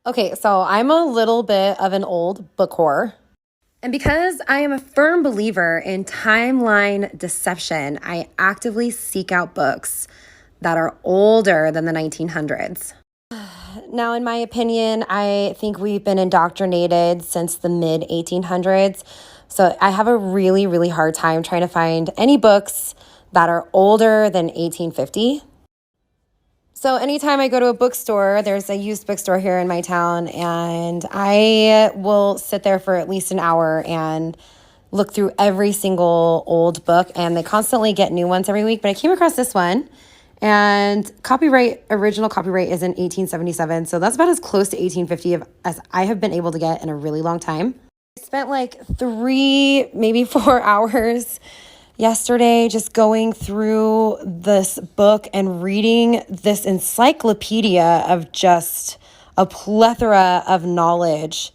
Okay, so I'm a little bit of an old book whore. And because I am a firm believer in timeline deception, I actively seek out books that are older than the 1900s. Now, in my opinion, I think we've been indoctrinated since the mid 1800s. So I have a really, really hard time trying to find any books that are older than 1850. So anytime I go to a bookstore, there's a used bookstore here in my town, and I will sit there for at least an hour and look through every single old book, and they constantly get new ones every week. But I came across this one, and original copyright is in 1877. So that's about as close to 1850 as I have been able to get in a really long time. I spent like 3, maybe 4 hours yesterday just going through this book and reading this encyclopedia of just a plethora of knowledge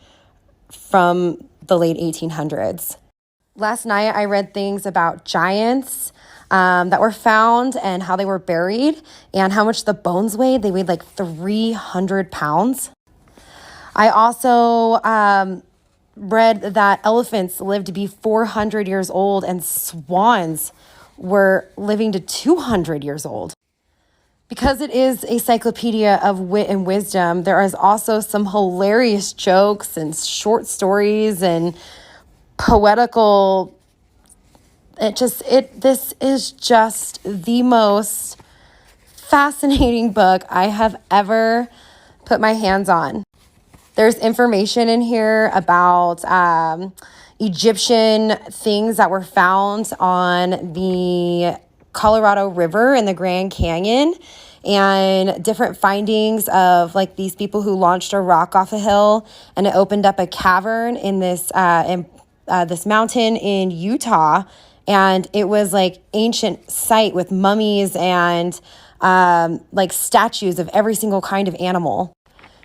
from the late 1800s. Last night, I read things about giants that were found and how they were buried and how much the bones weighed. They weighed like 300 pounds. I also read that elephants lived to be 400 years old and swans were living to 200 years old. Because it is a cyclopedia of wit and wisdom, there is also some hilarious jokes and short stories and poetical. This is just the most fascinating book I have ever put my hands on. There's information in here about Egyptian things that were found on the Colorado River in the Grand Canyon, and different findings of like these people who launched a rock off a hill and it opened up a cavern in this mountain in Utah, and it was like ancient site with mummies and like statues of every single kind of animal.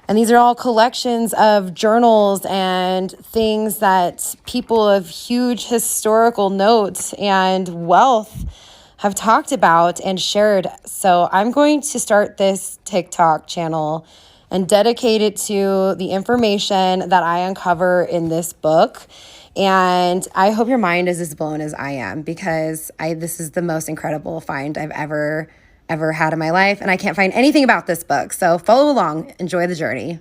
And these are all collections of journals and things that people of huge historical notes and wealth have talked about and shared. So I'm going to start this TikTok channel and dedicate it to the information that I uncover in this book. And I hope your mind is as blown as I am, because this is the most incredible find I've ever had in my life, and I can't find anything about this book. So follow along, enjoy the journey.